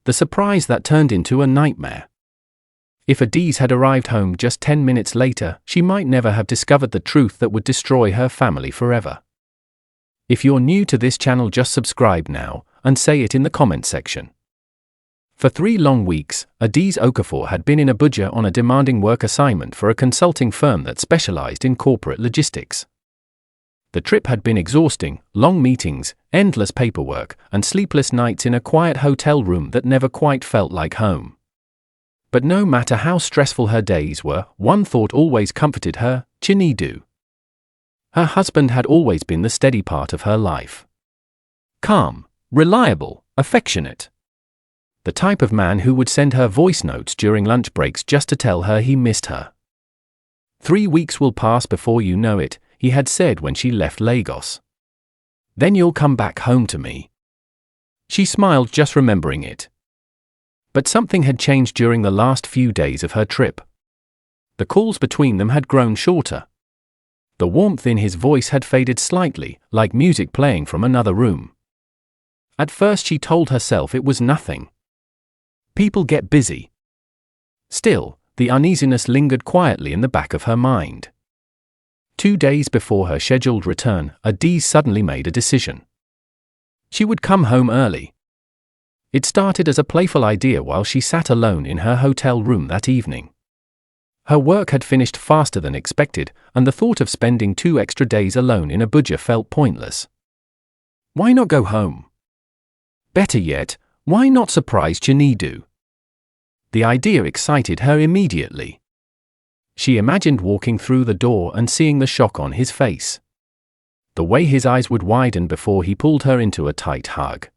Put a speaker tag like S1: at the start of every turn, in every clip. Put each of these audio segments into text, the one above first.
S1: the surprise that turned into a nightmare. If Adaeze had arrived home just 10 minutes later, she might never have discovered the truth that would destroy her family forever. If you're new to this channel, just subscribe now, and say it in the comment section. For 3 long weeks, Adaeze Okafor had been in Abuja on a demanding work assignment for a consulting firm that specialized in corporate logistics. The trip had been exhausting: long meetings, endless paperwork, and sleepless nights in a quiet hotel room that never quite felt like home. But no matter how stressful her days were, one thought always comforted her: Chinedu. Her husband had always been the steady part of her life. Calm, reliable, affectionate. The type of man who would send her voice notes during lunch breaks just to tell her he missed her. 3 weeks will pass before you know it, he had said when she left Lagos. Then you'll come back home to me. She smiled just remembering it. But something had changed during the last few days of her trip. The calls between them had grown shorter. The warmth in his voice had faded slightly, like music playing from another room. At first she told herself it was nothing. People get busy. Still, the uneasiness lingered quietly in the back of her mind. 2 days before her scheduled return, Adaeze suddenly made a decision. She would come home early. It started as a playful idea while she sat alone in her hotel room that evening. Her work had finished faster than expected, and the thought of spending 2 extra days alone in Abuja felt pointless. Why not go home? Better yet, why not surprise Chinedu? The idea excited her immediately. She imagined walking through the door and seeing the shock on his face. The way his eyes would widen before he pulled her into a tight hug.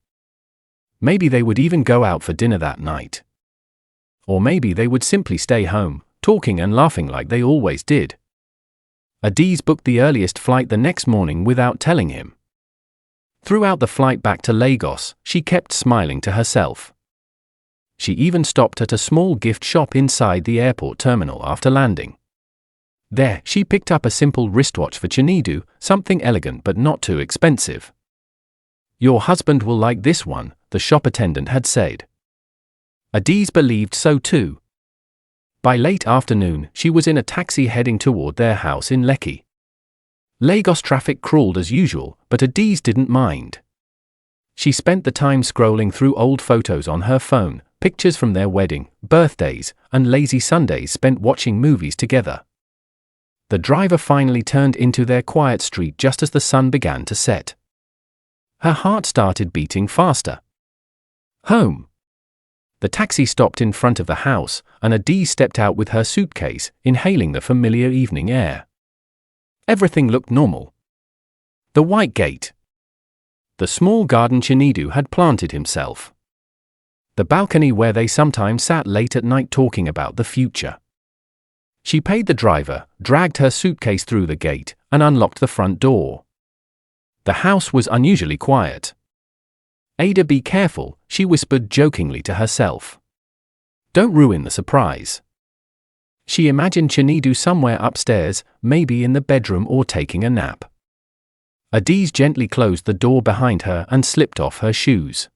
S1: Maybe they would even go out for dinner that night. Or maybe they would simply stay home, talking and laughing like they always did. Adaeze booked the earliest flight the next morning without telling him. Throughout the flight back to Lagos, she kept smiling to herself. She even stopped at a small gift shop inside the airport terminal after landing. There, she picked up a simple wristwatch for Chinedu, something elegant but not too expensive. "Your husband will like this one," the shop attendant had said. Adaeze believed so too. By late afternoon, she was in a taxi heading toward their house in Lekki. Lagos traffic crawled as usual, but Adaeze didn't mind. She spent the time scrolling through old photos on her phone, pictures from their wedding, birthdays, and lazy Sundays spent watching movies together. The driver finally turned into their quiet street just as the sun began to set. Her heart started beating faster. Home. The taxi stopped in front of the house, and Adaeze stepped out with her suitcase, inhaling the familiar evening air. Everything looked normal. The white gate. The small garden Chinedu had planted himself. The balcony where they sometimes sat late at night talking about the future. She paid the driver, dragged her suitcase through the gate, and unlocked the front door. The house was unusually quiet. "Ada, be careful," she whispered jokingly to herself. "Don't ruin the surprise." She imagined Chinedu somewhere upstairs, maybe in the bedroom or taking a nap. Adaeze gently closed the door behind her and slipped off her shoes.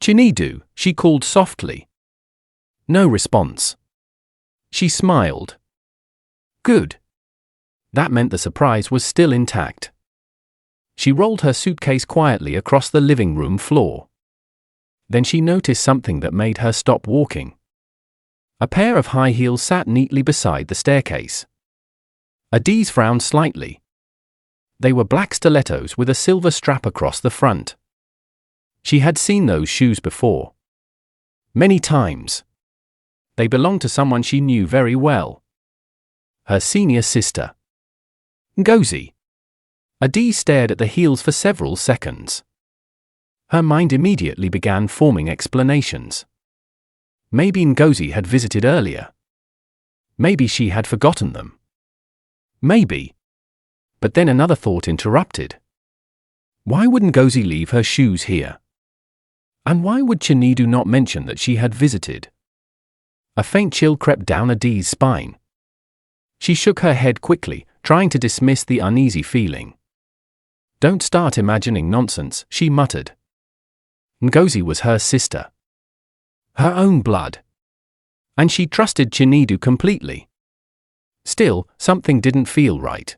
S1: "Chinedu," she called softly. No response. She smiled. Good. That meant the surprise was still intact. She rolled her suitcase quietly across the living room floor. Then she noticed something that made her stop walking. A pair of high heels sat neatly beside the staircase. Adaeze frowned slightly. They were black stilettos with a silver strap across the front. She had seen those shoes before. Many times. They belonged to someone she knew very well. Her senior sister. Ngozi. Adaeze stared at the heels for several seconds. Her mind immediately began forming explanations. Maybe Ngozi had visited earlier. Maybe she had forgotten them. Maybe. But then another thought interrupted. Why would Ngozi leave her shoes here? And why would Chinedu not mention that she had visited? A faint chill crept down Adaeze's spine. She shook her head quickly, trying to dismiss the uneasy feeling. "Don't start imagining nonsense," she muttered. Ngozi was her sister. Her own blood. And she trusted Chinedu completely. Still, something didn't feel right.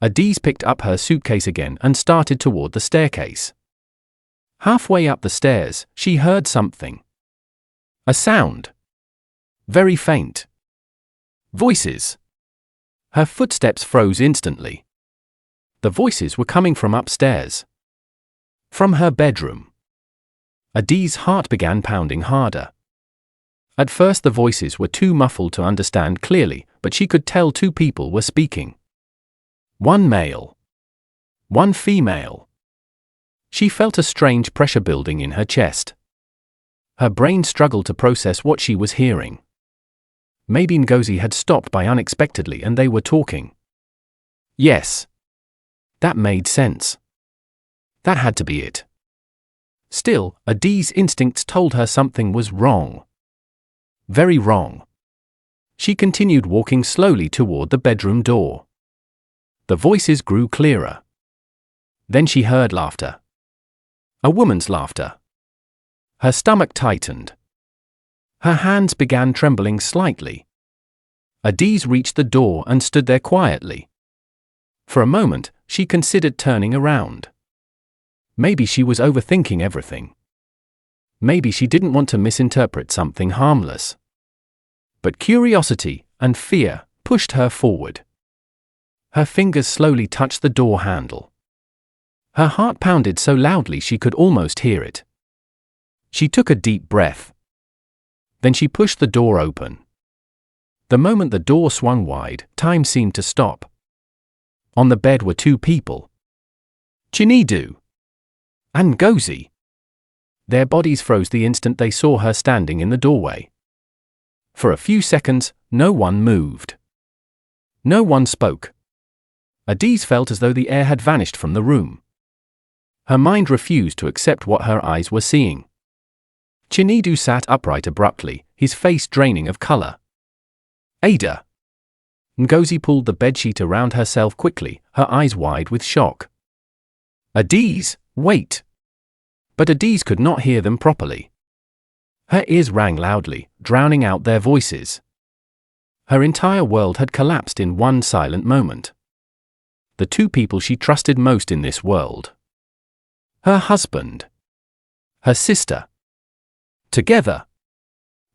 S1: Adaeze picked up her suitcase again and started toward the staircase. Halfway up the stairs, she heard something. A sound. Very faint. Voices. Her footsteps froze instantly. The voices were coming from upstairs. From her bedroom. Adaeze's heart began pounding harder. At first the voices were too muffled to understand clearly, but she could tell two people were speaking. One male. One female. She felt a strange pressure building in her chest. Her brain struggled to process what she was hearing. Maybe Ngozi had stopped by unexpectedly and they were talking. Yes. That made sense. That had to be it. Still, Adaeze's instincts told her something was wrong. Very wrong. She continued walking slowly toward the bedroom door. The voices grew clearer. Then she heard laughter. A woman's laughter. Her stomach tightened. Her hands began trembling slightly. Adaeze reached the door and stood there quietly. For a moment, she considered turning around. Maybe she was overthinking everything. Maybe she didn't want to misinterpret something harmless. But curiosity and fear pushed her forward. Her fingers slowly touched the door handle. Her heart pounded so loudly she could almost hear it. She took a deep breath. Then she pushed the door open. The moment the door swung wide, time seemed to stop. On the bed were two people. Chinedu and Ngozi. Their bodies froze the instant they saw her standing in the doorway. For a few seconds, no one moved. No one spoke. Adaeze felt as though the air had vanished from the room. Her mind refused to accept what her eyes were seeing. Chinedu sat upright abruptly, his face draining of color. Ada. Ngozi pulled the bedsheet around herself quickly, her eyes wide with shock. Adaeze, wait. But Adaeze could not hear them properly. Her ears rang loudly, drowning out their voices. Her entire world had collapsed in one silent moment. The two people she trusted most in this world. Her husband. Her sister. Together.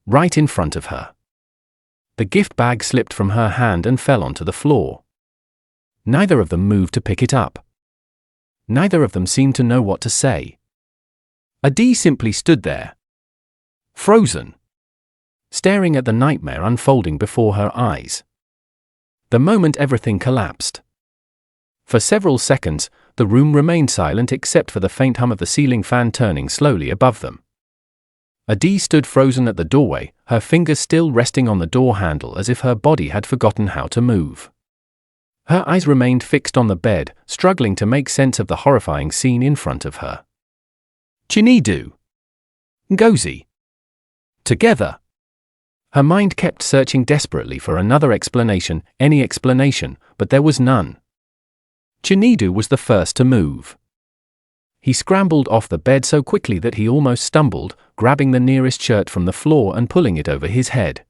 S1: Right in front of her. The gift bag slipped from her hand and fell onto the floor. Neither of them moved to pick it up. Neither of them seemed to know what to say. Adaeze simply stood there. Frozen. Staring at the nightmare unfolding before her eyes. The moment everything collapsed. For several seconds, the room remained silent except for the faint hum of the ceiling fan turning slowly above them. Adaeze stood frozen at the doorway, her fingers still resting on the door handle as if her body had forgotten how to move. Her eyes remained fixed on the bed, struggling to make sense of the horrifying scene in front of her. Chinedu. Ngozi. Together. Her mind kept searching desperately for another explanation, any explanation, but there was none. Chinedu was the first to move. He scrambled off the bed so quickly that he almost stumbled, grabbing the nearest shirt from the floor and pulling it over his head.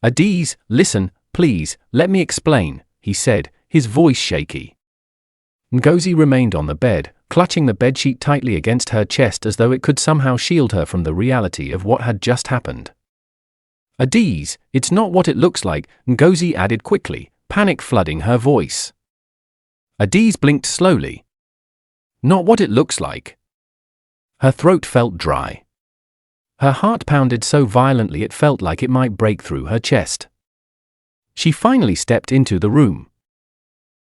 S1: Adaeze, listen, please, let me explain, he said, his voice shaky. Ngozi remained on the bed, clutching the bedsheet tightly against her chest as though it could somehow shield her from the reality of what had just happened. Adaeze, it's not what it looks like, Ngozi added quickly, panic flooding her voice. Adaeze blinked slowly. Not what it looks like. Her throat felt dry. Her heart pounded so violently it felt like it might break through her chest. She finally stepped into the room.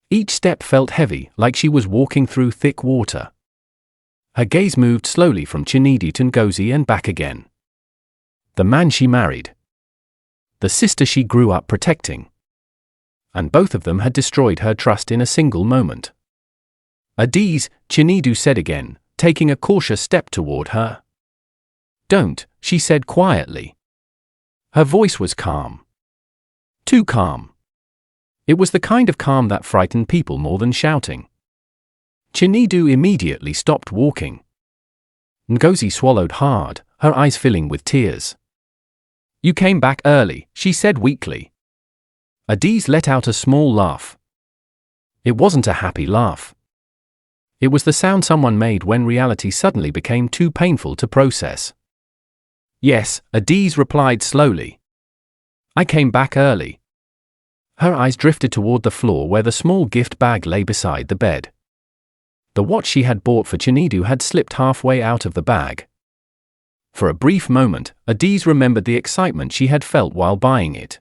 S1: Each step felt heavy, like she was walking through thick water. Her gaze moved slowly from Chinedu to Ngozi and back again. The man she married. The sister she grew up protecting. And both of them had destroyed her trust in a single moment. Adaeze, Chinedu said again, taking a cautious step toward her. Don't, she said quietly. Her voice was calm. Too calm. It was the kind of calm that frightened people more than shouting. Chinedu immediately stopped walking. Ngozi swallowed hard, her eyes filling with tears. "You came back early," she said weakly. Adaeze let out a small laugh. It wasn't a happy laugh. It was the sound someone made when reality suddenly became too painful to process. "Yes," Adaeze replied slowly. "I came back early." Her eyes drifted toward the floor where the small gift bag lay beside the bed. The watch she had bought for Chinedu had slipped halfway out of the bag. For a brief moment, Adaeze remembered the excitement she had felt while buying it.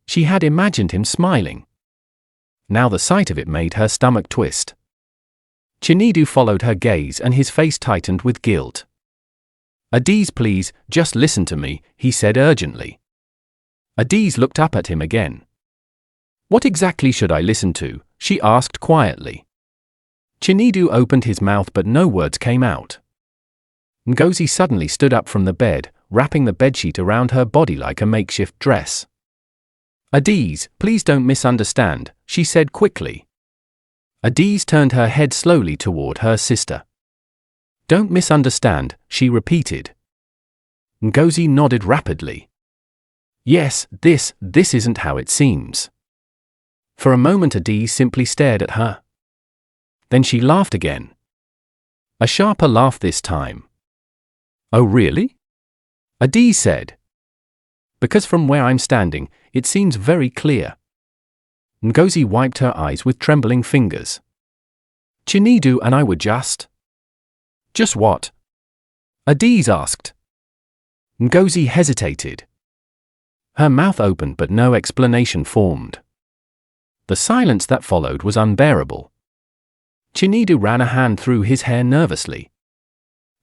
S1: She had imagined him smiling. Now the sight of it made her stomach twist. Chinedu followed her gaze and his face tightened with guilt. "Adaeze, please, just listen to me," he said urgently. Adaeze looked up at him again. "What exactly should I listen to?" she asked quietly. Chinedu opened his mouth but no words came out. Ngozi suddenly stood up from the bed, wrapping the bedsheet around her body like a makeshift dress. "Adaeze, please don't misunderstand," she said quickly. Adaeze turned her head slowly toward her sister. "Don't misunderstand," she repeated. Ngozi nodded rapidly. "Yes, this isn't how it seems." For a moment Adaeze simply stared at her. Then she laughed again. A sharper laugh this time. "Oh really?" Adaeze said. "Because from where I'm standing, it seems very clear." Ngozi wiped her eyes with trembling fingers. "Chinedu and I were just..." "Just what?" Adaeze asked. Ngozi hesitated. Her mouth opened but no explanation formed. The silence that followed was unbearable. Chinedu ran a hand through his hair nervously.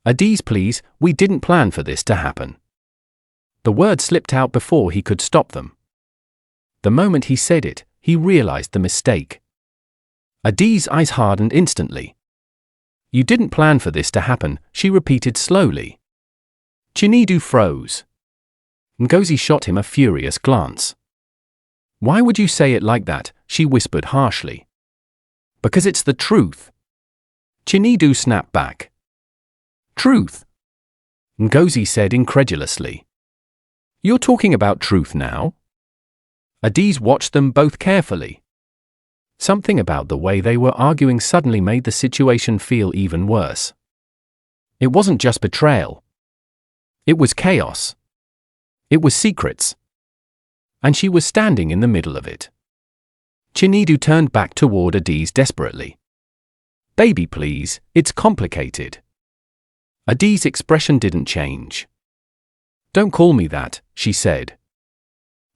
S1: "Adaeze, please, we didn't plan for this to happen." The words slipped out before he could stop them. The moment he said it, he realized the mistake. Adaeze's eyes hardened instantly. "You didn't plan for this to happen," she repeated slowly. Chinedu froze. Ngozi shot him a furious glance. "Why would you say it like that?" she whispered harshly. "Because it's the truth." Chinedu snapped back. "Truth?" Ngozi said incredulously. "You're talking about truth now?" Adaeze watched them both carefully. Something about the way they were arguing suddenly made the situation feel even worse. It wasn't just betrayal. It was chaos. It was secrets. And she was standing in the middle of it. Chinedu turned back toward Adaeze desperately. "Baby, please, it's complicated." Adaeze's expression didn't change. "Don't call me that," she said.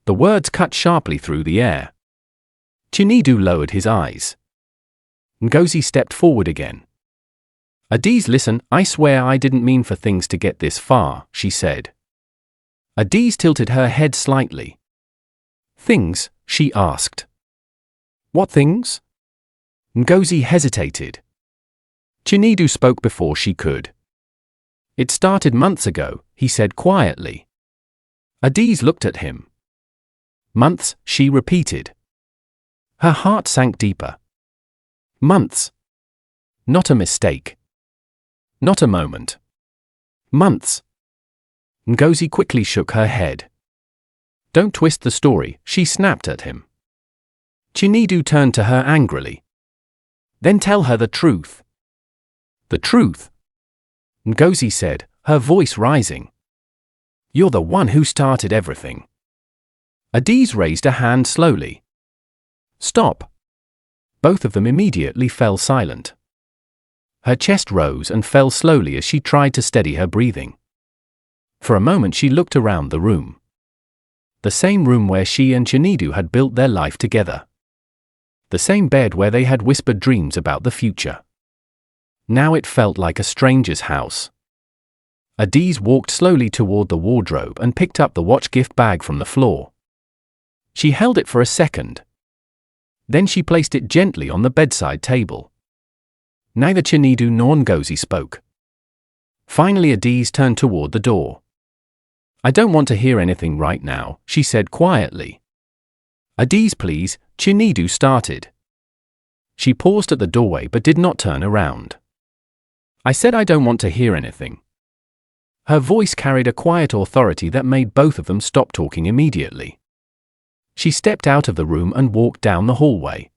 S1: The words cut sharply through the air. Chinedu lowered his eyes. Ngozi stepped forward again. "Adaeze, listen, I swear I didn't mean for things to get this far," she said. Adaeze tilted her head slightly. "Things?" she asked. "What things?" Ngozi hesitated. Chinedu spoke before she could. "It started months ago," he said quietly. Adaeze looked at him. "Months," she repeated. Her heart sank deeper. "Months. Not a mistake. Not a moment. Months." Ngozi quickly shook her head. "Don't twist the story," she snapped at him. Chinedu turned to her angrily. "Then tell her the truth." "The truth?" Ngozi said, her voice rising. "You're the one who started everything." Adaeze raised a hand slowly. "Stop." Both of them immediately fell silent. Her chest rose and fell slowly as she tried to steady her breathing. For a moment she looked around the room. The same room where she and Chinedu had built their life together. The same bed where they had whispered dreams about the future. Now it felt like a stranger's house. Adaeze walked slowly toward the wardrobe and picked up the watch gift bag from the floor. She held it for a second. Then she placed it gently on the bedside table. Neither Chinedu nor Ngozi spoke. Finally Adaeze turned toward the door. "I don't want to hear anything right now," she said quietly. "Adaeze, please," Chinedu started. She paused at the doorway but did not turn around. "I said I don't want to hear anything." Her voice carried a quiet authority that made both of them stop talking immediately. She stepped out of the room and walked down the hallway.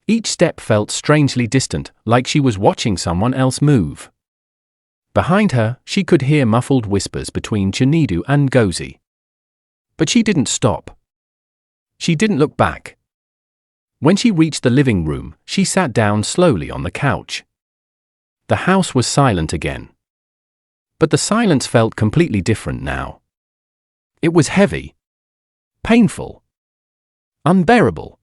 S1: Each step felt strangely distant, like she was watching someone else move. Behind her, she could hear muffled whispers between Chinedu and Ngozi. But she didn't stop. She didn't look back. When she reached the living room, she sat down slowly on the couch. The house was silent again. But the silence felt completely different now. It was heavy. Painful. Unbearable.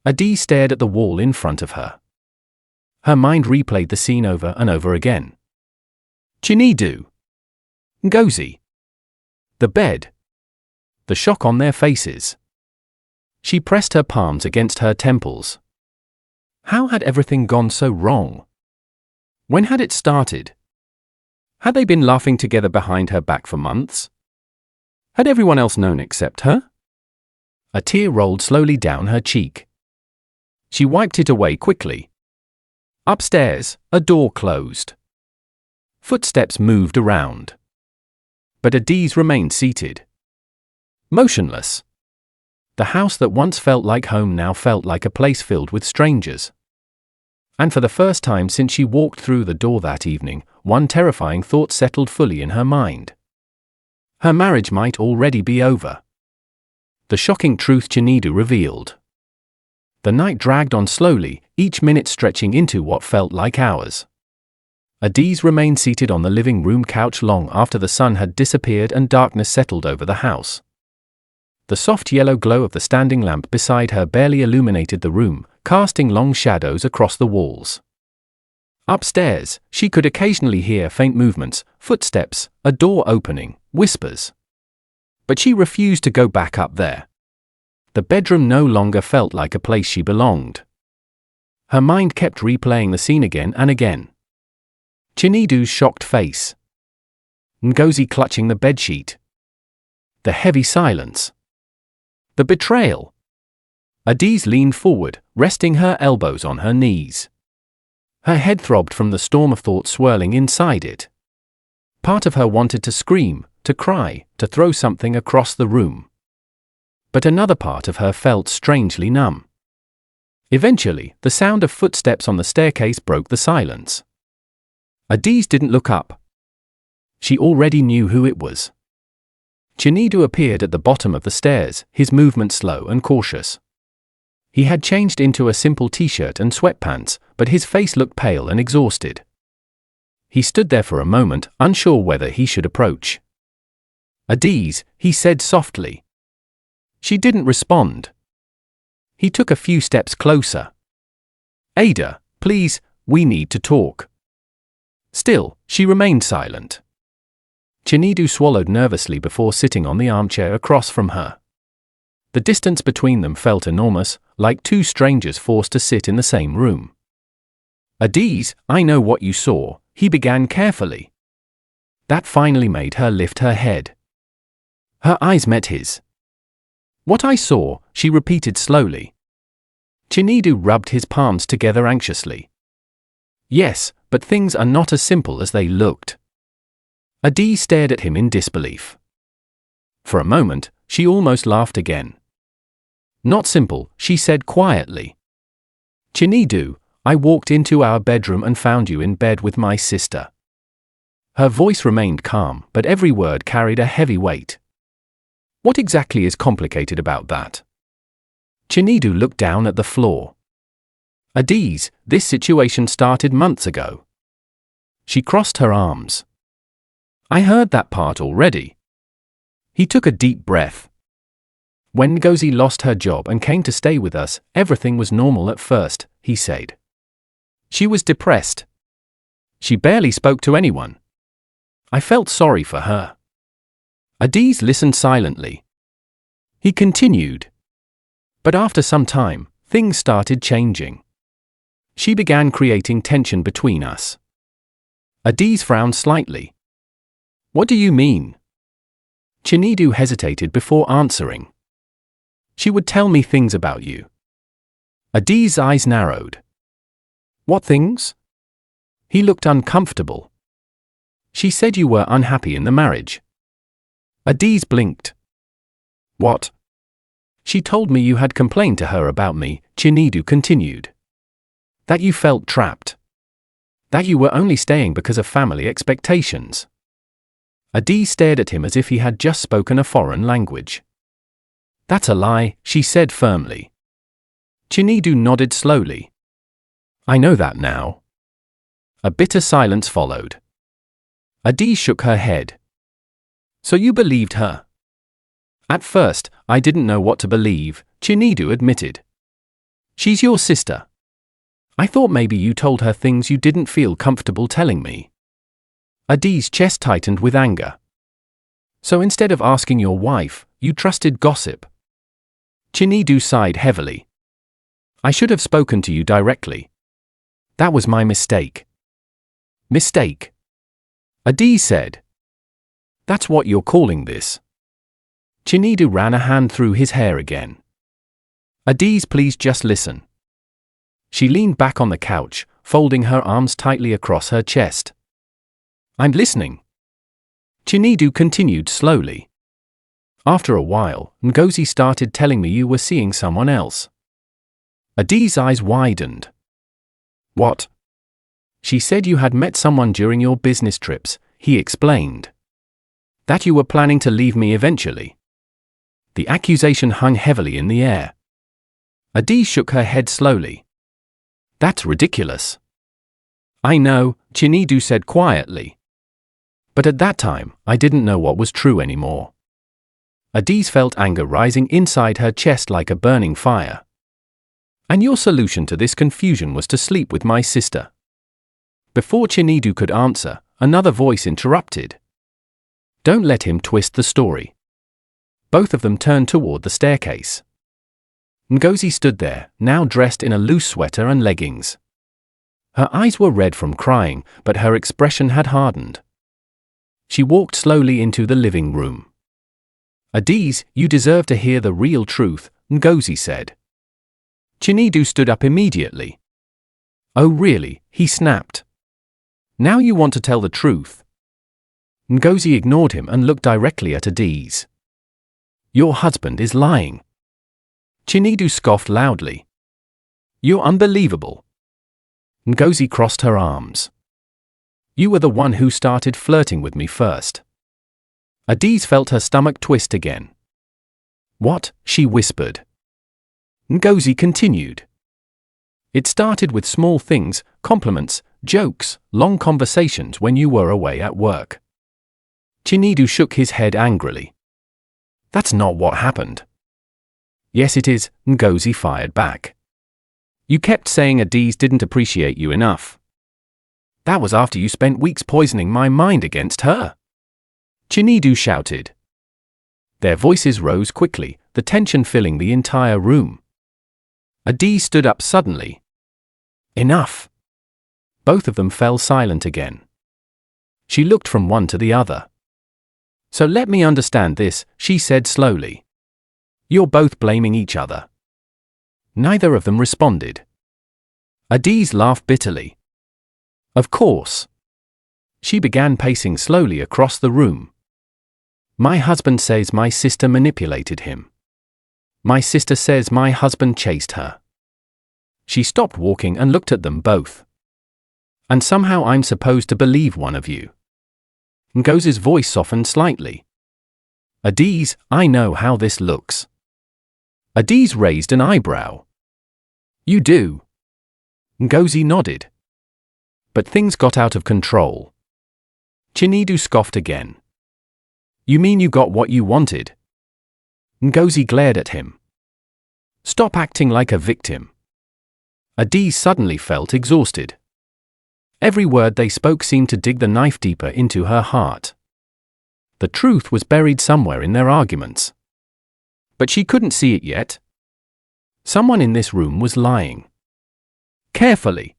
S1: Adaeze stared at the wall in front of her. Her mind replayed the scene over and over again. Chinedu. Ngozi. The bed. The shock on their faces. She pressed her palms against her temples. How had everything gone so wrong? When had it started? Had they been laughing together behind her back for months? Had everyone else known except her? A tear rolled slowly down her cheek. She wiped it away quickly. Upstairs, a door closed. Footsteps moved around. But Adaeze remained seated. Motionless. The house that once felt like home now felt like a place filled with strangers. And for the first time since she walked through the door that evening, one terrifying thought settled fully in her mind. Her marriage might already be over. The shocking truth Chinedu revealed. The night dragged on slowly, each minute stretching into what felt like hours. Adaeze remained seated on the living room couch long after the sun had disappeared and darkness settled over the house. The soft yellow glow of the standing lamp beside her barely illuminated the room, casting long shadows across the walls. Upstairs, she could occasionally hear faint movements, footsteps, a door opening, whispers. But she refused to go back up there. The bedroom no longer felt like a place she belonged. Her mind kept replaying the scene again and again. Chinedu's shocked face. Ngozi clutching the bedsheet. The heavy silence. The betrayal. Adaeze leaned forward, resting her elbows on her knees. Her head throbbed from the storm of thoughts swirling inside it. Part of her wanted to scream, to cry, to throw something across the room. But another part of her felt strangely numb. Eventually, the sound of footsteps on the staircase broke the silence. Adaeze didn't look up. She already knew who it was. Chinedu appeared at the bottom of the stairs, his movement slow and cautious. He had changed into a simple t-shirt and sweatpants, but his face looked pale and exhausted. He stood there for a moment, unsure whether he should approach. Adaeze, he said softly. She didn't respond. He took a few steps closer. Ada, please, we need to talk. Still, she remained silent. Chinedu swallowed nervously before sitting on the armchair across from her. The distance between them felt enormous, like two strangers forced to sit in the same room. Adaeze, I know what you saw, he began carefully. That finally made her lift her head. Her eyes met his. What I saw, she repeated slowly. Chinedu rubbed his palms together anxiously. Yes, but things are not as simple as they looked. Adaeze stared at him in disbelief. For a moment, she almost laughed again. Not simple, she said quietly. Chinedu, I walked into our bedroom and found you in bed with my sister. Her voice remained calm, but every word carried a heavy weight. What exactly is complicated about that? Chinedu looked down at the floor. Adaeze, this situation started months ago. She crossed her arms. I heard that part already. He took a deep breath. When Ngozi lost her job and came to stay with us, everything was normal at first, he said. She was depressed. She barely spoke to anyone. I felt sorry for her. Adaeze listened silently. He continued. But after some time, things started changing. She began creating tension between us. Adaeze frowned slightly. What do you mean? Chinedu hesitated before answering. She would tell me things about you. Adaeze's eyes narrowed. What things? He looked uncomfortable. She said you were unhappy in the marriage. Adaeze blinked. What? She told me you had complained to her about me, Chinedu continued. That you felt trapped. That you were only staying because of family expectations. Adaeze stared at him as if he had just spoken a foreign language. That's a lie, she said firmly. Chinedu nodded slowly. I know that now. A bitter silence followed. Adaeze shook her head. So you believed her? At first, I didn't know what to believe, Chinedu admitted. She's your sister. I thought maybe you told her things you didn't feel comfortable telling me. Adaeze's chest tightened with anger. So instead of asking your wife, you trusted gossip. Chinedu sighed heavily. I should have spoken to you directly. That was my mistake. Mistake? Adaeze said. That's what you're calling this. Chinedu ran a hand through his hair again. Adaeze, please just listen. She leaned back on the couch, folding her arms tightly across her chest. I'm listening. Chinedu continued slowly. After a while, Ngozi started telling me you were seeing someone else. Adaeze's eyes widened. What? She said you had met someone during your business trips, he explained. That you were planning to leave me eventually. The accusation hung heavily in the air. Adaeze shook her head slowly. That's ridiculous. I know, Chinedu said quietly. But at that time, I didn't know what was true anymore. Adaeze felt anger rising inside her chest like a burning fire. And your solution to this confusion was to sleep with my sister. Before Chinedu could answer, another voice interrupted. Don't let him twist the story. Both of them turned toward the staircase. Ngozi stood there, now dressed in a loose sweater and leggings. Her eyes were red from crying, but her expression had hardened. She walked slowly into the living room. Adaeze, you deserve to hear the real truth, Ngozi said. Chinedu stood up immediately. Oh really, he snapped. Now you want to tell the truth? Ngozi ignored him and looked directly at Adaeze. Your husband is lying. Chinedu scoffed loudly. You're unbelievable. Ngozi crossed her arms. You were the one who started flirting with me first. Adaeze felt her stomach twist again. What? She whispered. Ngozi continued. It started with small things, compliments, jokes, long conversations when you were away at work. Chinedu shook his head angrily. That's not what happened. Yes it is, Ngozi fired back. You kept saying Adaeze didn't appreciate you enough. That was after you spent weeks poisoning my mind against her. Chinedu shouted. Their voices rose quickly, the tension filling the entire room. Adaeze stood up suddenly. Enough. Both of them fell silent again. She looked from one to the other. So let me understand this, she said slowly. You're both blaming each other. Neither of them responded. Adaeze laughed bitterly. Of course. She began pacing slowly across the room. My husband says my sister manipulated him. My sister says my husband chased her. She stopped walking and looked at them both. And somehow I'm supposed to believe one of you. Ngozi's voice softened slightly. Adaeze, I know how this looks. Adaeze raised an eyebrow. You do? Ngozi nodded. But things got out of control. Chinedu scoffed again. You mean you got what you wanted? Ngozi glared at him. Stop acting like a victim. Adaeze suddenly felt exhausted. Every word they spoke seemed to dig the knife deeper into her heart. The truth was buried somewhere in their arguments. But she couldn't see it yet. Someone in this room was lying. Carefully.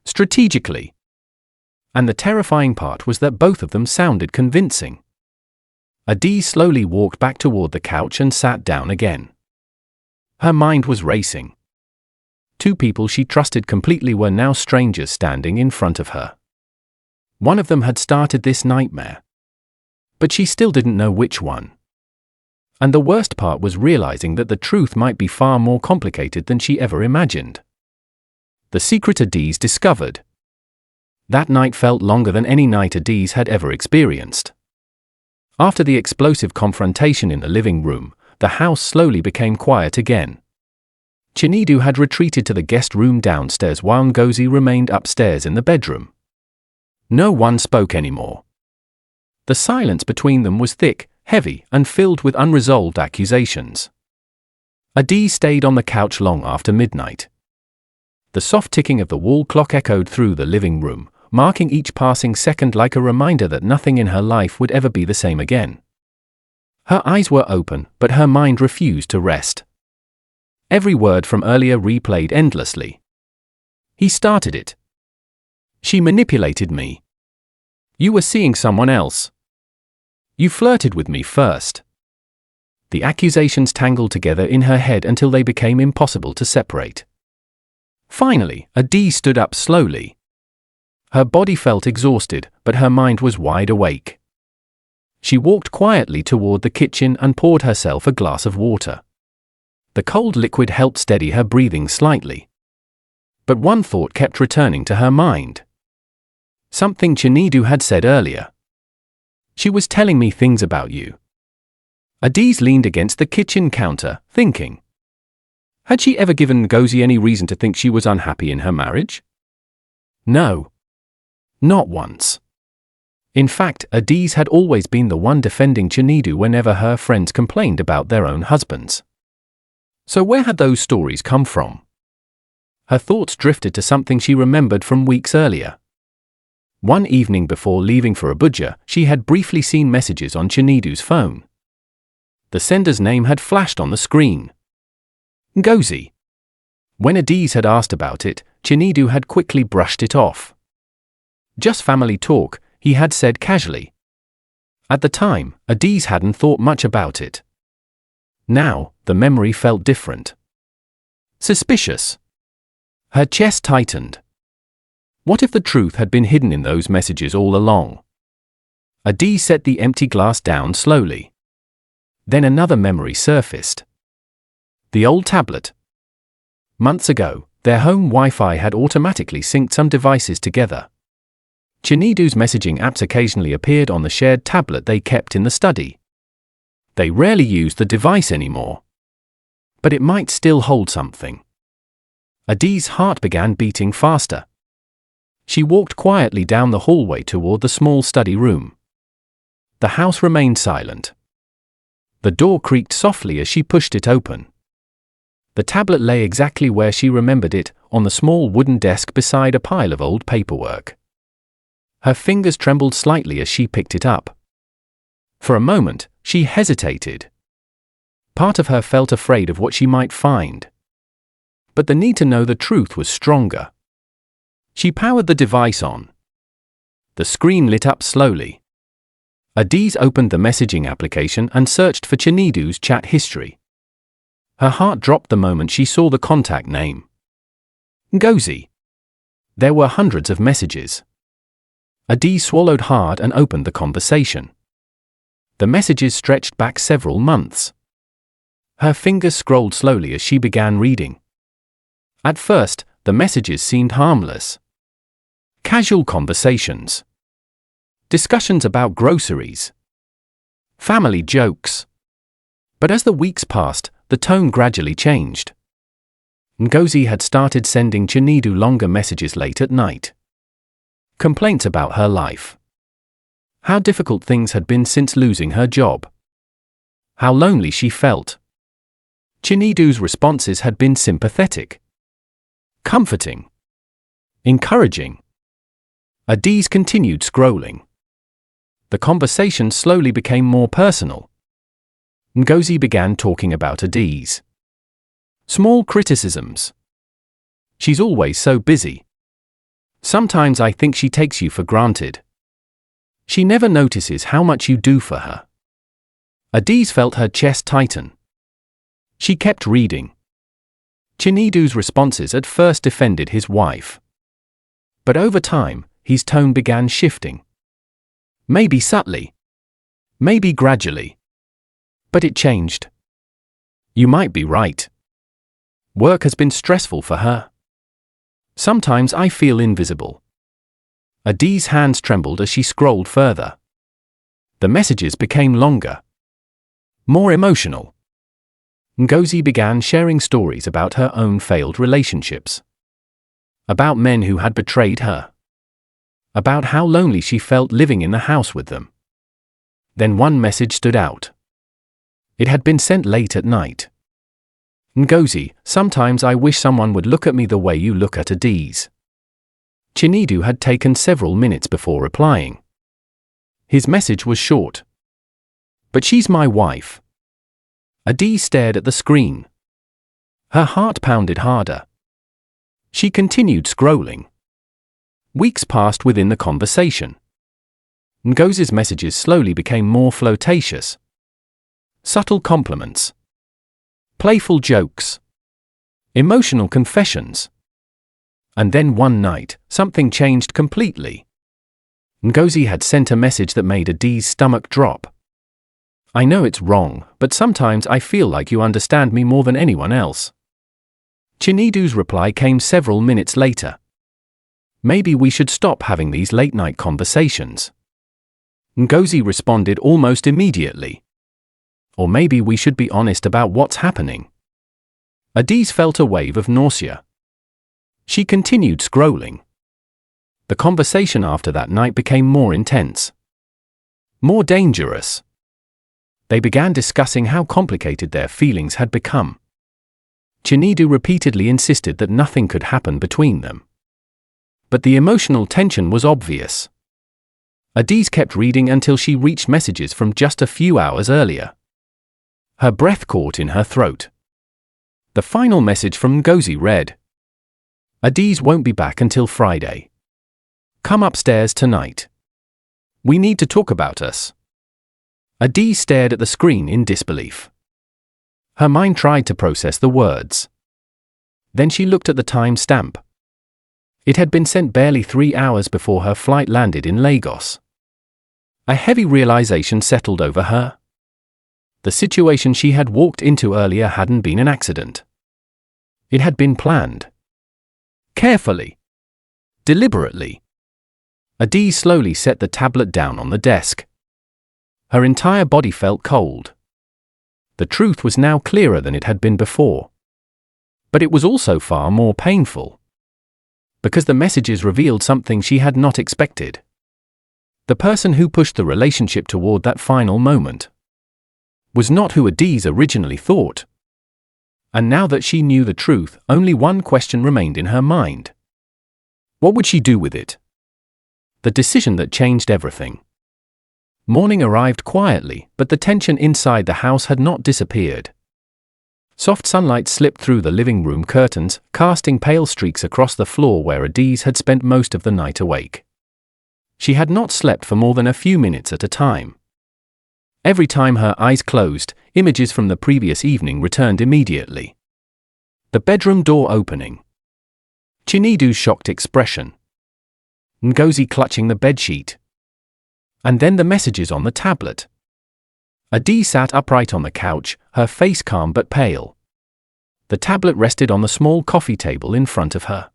S1: Strategically. And the terrifying part was that both of them sounded convincing. Adaeze slowly walked back toward the couch and sat down again. Her mind was racing. Two people she trusted completely were now strangers standing in front of her. One of them had started this nightmare. But she still didn't know which one. And the worst part was realizing that the truth might be far more complicated than she ever imagined. The secret Adaeze discovered. That night felt longer than any night Adaeze had ever experienced. After the explosive confrontation in the living room, the house slowly became quiet again. Chinedu had retreated to the guest room downstairs while Ngozi remained upstairs in the bedroom. No one spoke anymore. The silence between them was thick, heavy, and filled with unresolved accusations. Adaeze stayed on the couch long after midnight. The soft ticking of the wall clock echoed through the living room, marking each passing second like a reminder that nothing in her life would ever be the same again. Her eyes were open, but her mind refused to rest. Every word from earlier replayed endlessly. He started it. She manipulated me. You were seeing someone else. You flirted with me first. The accusations tangled together in her head until they became impossible to separate. Finally, Adaeze stood up slowly. Her body felt exhausted, but her mind was wide awake. She walked quietly toward the kitchen and poured herself a glass of water. The cold liquid helped steady her breathing slightly. But one thought kept returning to her mind. Something Chinedu had said earlier. She was telling me things about you. Adaeze leaned against the kitchen counter, thinking. Had she ever given Ngozi any reason to think she was unhappy in her marriage? No. Not once. In fact, Adaeze had always been the one defending Chinedu whenever her friends complained about their own husbands. So where had those stories come from? Her thoughts drifted to something she remembered from weeks earlier. One evening before leaving for Abuja, she had briefly seen messages on Chinedu's phone. The sender's name had flashed on the screen. Ngozi. When Adaeze had asked about it, Chinedu had quickly brushed it off. Just family talk, he had said casually. At the time, Adaeze hadn't thought much about it. Now, the memory felt different. Suspicious. Her chest tightened. What if the truth had been hidden in those messages all along? Adaeze set the empty glass down slowly. Then another memory surfaced. The old tablet. Months ago, their home Wi-Fi had automatically synced some devices together. Chinedu's messaging apps occasionally appeared on the shared tablet they kept in the study. They rarely used the device anymore. But it might still hold something. Adaze's heart began beating faster. She walked quietly down the hallway toward the small study room. The house remained silent. The door creaked softly as she pushed it open. The tablet lay exactly where she remembered it, on the small wooden desk beside a pile of old paperwork. Her fingers trembled slightly as she picked it up. For a moment, she hesitated. Part of her felt afraid of what she might find. But the need to know the truth was stronger. She powered the device on. The screen lit up slowly. Adaeze opened the messaging application and searched for Chinedu's chat history. Her heart dropped the moment she saw the contact name. Ngozi. There were hundreds of messages. Adaeze swallowed hard and opened the conversation. The messages stretched back several months. Her fingers scrolled slowly as she began reading. At first, the messages seemed harmless. Casual conversations. Discussions about groceries. Family jokes. But as the weeks passed, the tone gradually changed. Ngozi had started sending Chinedu longer messages late at night. Complaints about her life. How difficult things had been since losing her job. How lonely she felt. Chinedu's responses had been sympathetic. Comforting. Encouraging. Adaeze continued scrolling. The conversation slowly became more personal. Ngozi began talking about Adaeze. Small criticisms. She's always so busy. Sometimes I think she takes you for granted. She never notices how much you do for her. Adaeze felt her chest tighten. She kept reading. Chinedu's responses at first defended his wife. But over time, his tone began shifting. Maybe subtly. Maybe gradually. But it changed. You might be right. Work has been stressful for her. Sometimes I feel invisible. Adeeze's hands trembled as she scrolled further. The messages became longer. More emotional. Ngozi began sharing stories about her own failed relationships. About men who had betrayed her. About how lonely she felt living in the house with them. Then one message stood out. It had been sent late at night. Ngozi, sometimes I wish someone would look at me the way you look at Adeeze. Chinedu had taken several minutes before replying. His message was short. But she's my wife. Adeeze stared at the screen. Her heart pounded harder. She continued scrolling. Weeks passed within the conversation. Ngozi's messages slowly became more flirtatious. Subtle compliments. Playful jokes. Emotional confessions. And then one night, something changed completely. Ngozi had sent a message that made Adeeze's stomach drop. I know it's wrong, but sometimes I feel like you understand me more than anyone else. Chinedu's reply came several minutes later. Maybe we should stop having these late-night conversations. Ngozi responded almost immediately. Or maybe we should be honest about what's happening. Adeeze felt a wave of nausea. She continued scrolling. The conversation after that night became more intense. More dangerous. They began discussing how complicated their feelings had become. Chinedu repeatedly insisted that nothing could happen between them. But the emotional tension was obvious. Adeeze kept reading until she reached messages from just a few hours earlier. Her breath caught in her throat. The final message from Ngozi read, Adeeze won't be back until Friday. Come upstairs tonight. We need to talk about us. Adeeze stared at the screen in disbelief. Her mind tried to process the words. Then she looked at the time stamp. It had been sent barely 3 hours before her flight landed in Lagos. A heavy realization settled over her. The situation she had walked into earlier hadn't been an accident. It had been planned. Carefully. Deliberately. Adeeze slowly set the tablet down on the desk. Her entire body felt cold. The truth was now clearer than it had been before. But it was also far more painful. Because the messages revealed something she had not expected. The person who pushed the relationship toward that final moment was not who Adeeze originally thought. And now that she knew the truth, only one question remained in her mind. What would she do with it? The decision that changed everything. Morning arrived quietly, but the tension inside the house had not disappeared. Soft sunlight slipped through the living room curtains, casting pale streaks across the floor where Adeeze had spent most of the night awake. She had not slept for more than a few minutes at a time. Every time her eyes closed, images from the previous evening returned immediately. The bedroom door opening. Chinedu's shocked expression. Ngozi clutching the bedsheet. And then the messages on the tablet. Adeeze sat upright on the couch, her face calm but pale. The tablet rested on the small coffee table in front of her.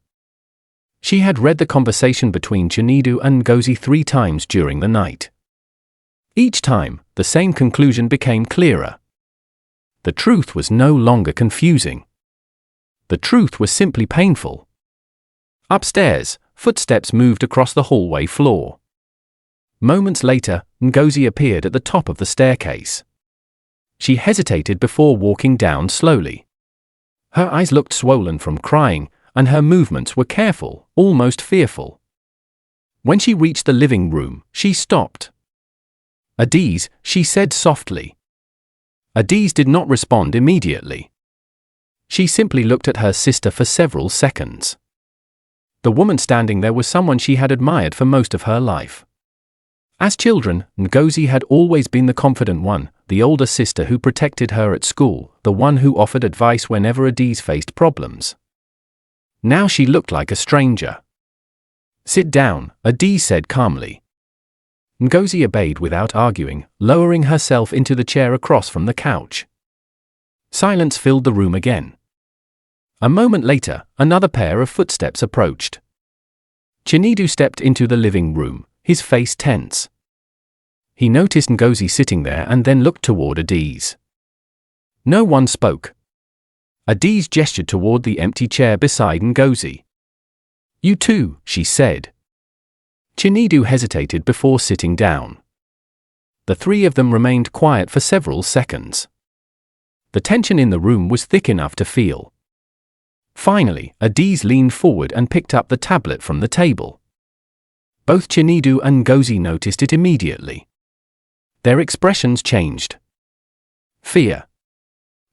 S1: She had read the conversation between Chinedu and Ngozi 3 times during the night. Each time, the same conclusion became clearer. The truth was no longer confusing. The truth was simply painful. Upstairs, footsteps moved across the hallway floor. Moments later, Ngozi appeared at the top of the staircase. She hesitated before walking down slowly. Her eyes looked swollen from crying, and her movements were careful, almost fearful. When she reached the living room, she stopped. Adeeze, she said softly. Adeeze did not respond immediately. She simply looked at her sister for several seconds. The woman standing there was someone she had admired for most of her life. As children, Ngozi had always been the confident one, the older sister who protected her at school, the one who offered advice whenever Adeeze faced problems. Now she looked like a stranger. Sit down, Adaeze said calmly. Ngozi obeyed without arguing, lowering herself into the chair across from the couch. Silence filled the room again. A moment later, another pair of footsteps approached. Chinedu stepped into the living room, his face tense. He noticed Ngozi sitting there and then looked toward Adaeze. No one spoke. Adaeze gestured toward the empty chair beside Ngozi. You too, she said. Chinedu hesitated before sitting down. The three of them remained quiet for several seconds. The tension in the room was thick enough to feel. Finally, Adaeze leaned forward and picked up the tablet from the table. Both Chinedu and Ngozi noticed it immediately. Their expressions changed. Fear.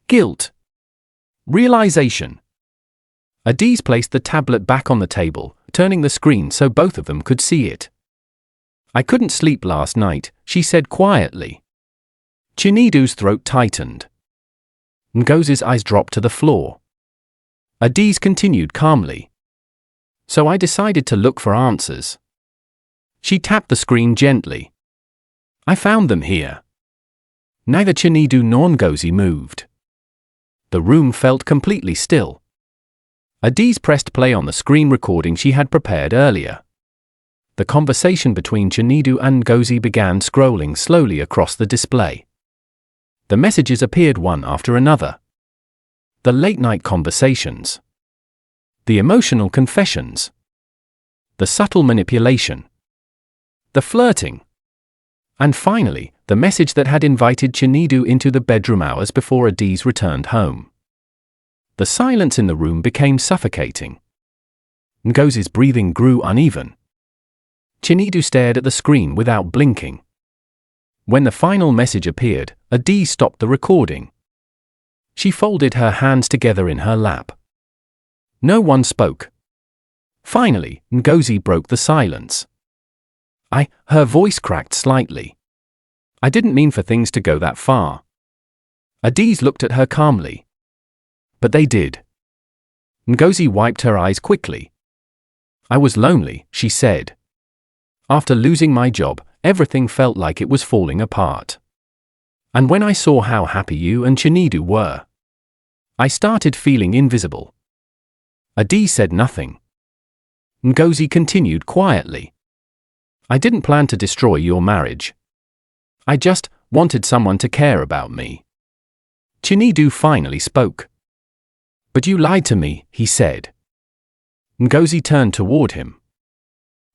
S1: Guilt. Realization. Adaeze placed the tablet back on the table, turning the screen so both of them could see it. I couldn't sleep last night, she said quietly. Chinedu's throat tightened. Ngozi's eyes dropped to the floor. Adaeze continued calmly. So I decided to look for answers. She tapped the screen gently. I found them here. Neither Chinedu nor Ngozi moved. The room felt completely still. Adaeze pressed play on the screen recording she had prepared earlier. The conversation between Chinedu and Ngozi began scrolling slowly across the display. The messages appeared one after another. The late-night conversations. The emotional confessions. The subtle manipulation. The flirting. And finally, the message that had invited Chinedu into the bedroom hours before Adaeze returned home. The silence in the room became suffocating. Ngozi's breathing grew uneven. Chinedu stared at the screen without blinking. When the final message appeared, Adaeze stopped the recording. She folded her hands together in her lap. No one spoke. Finally, Ngozi broke the silence. Her voice cracked slightly. I didn't mean for things to go that far. Adaeze looked at her calmly. But they did. Ngozi wiped her eyes quickly. I was lonely, she said. After losing my job, everything felt like it was falling apart. And when I saw how happy you and Chinedu were, I started feeling invisible. Adaeze said nothing. Ngozi continued quietly. I didn't plan to destroy your marriage. I just wanted someone to care about me. Chinedu finally spoke. But you lied to me, he said. Ngozi turned toward him.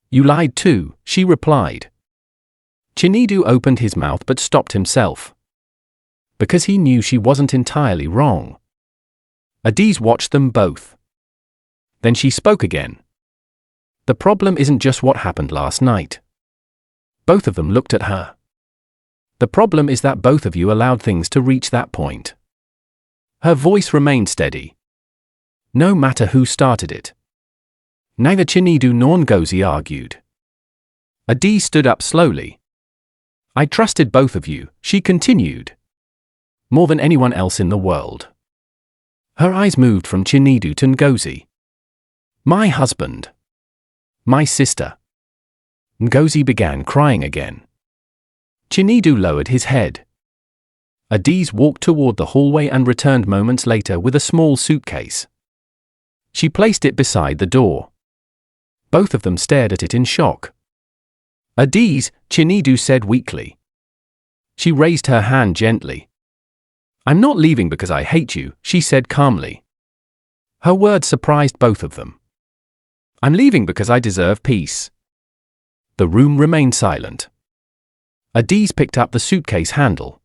S1: You lied too, she replied. Chinedu opened his mouth but stopped himself. Because he knew she wasn't entirely wrong. Adaeze watched them both. Then she spoke again. The problem isn't just what happened last night. Both of them looked at her. The problem is that both of you allowed things to reach that point. Her voice remained steady. No matter who started it. Neither Chinedu nor Ngozi argued. Adaeze stood up slowly. I trusted both of you, she continued. More than anyone else in the world. Her eyes moved from Chinedu to Ngozi. My husband. My sister. Ngozi began crying again. Chinedu lowered his head. Adaeze walked toward the hallway and returned moments later with a small suitcase. She placed it beside the door. Both of them stared at it in shock. Adaeze, Chinedu said weakly. She raised her hand gently. I'm not leaving because I hate you, she said calmly. Her words surprised both of them. I'm leaving because I deserve peace. The room remained silent. Adaeze picked up the suitcase handle.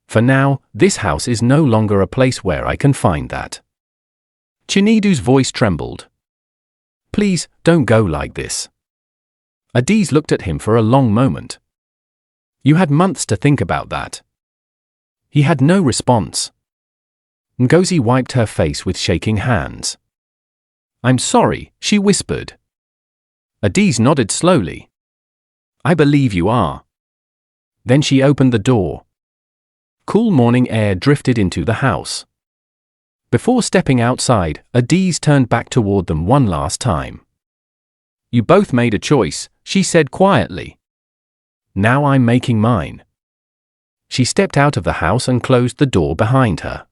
S1: For now, this house is no longer a place where I can find that. Chinedu's voice trembled. Please, don't go like this. Adaeze looked at him for a long moment. You had months to think about that. He had no response. Ngozi wiped her face with shaking hands. I'm sorry, she whispered. Adaeze nodded slowly. I believe you are. Then she opened the door. Cool morning air drifted into the house. Before stepping outside, Adaeze turned back toward them one last time. You both made a choice, she said quietly. Now I'm making mine. She stepped out of the house and closed the door behind her.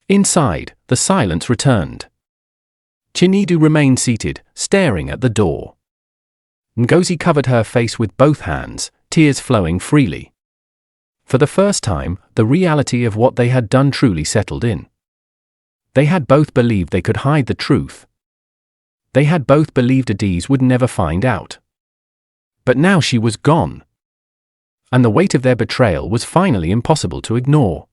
S1: Inside, the silence returned. Chinedu remained seated, staring at the door. Ngozi covered her face with both hands, tears flowing freely. For the first time, the reality of what they had done truly settled in. They had both believed they could hide the truth. They had both believed Adaeze would never find out. But now she was gone. And the weight of their betrayal was finally impossible to ignore.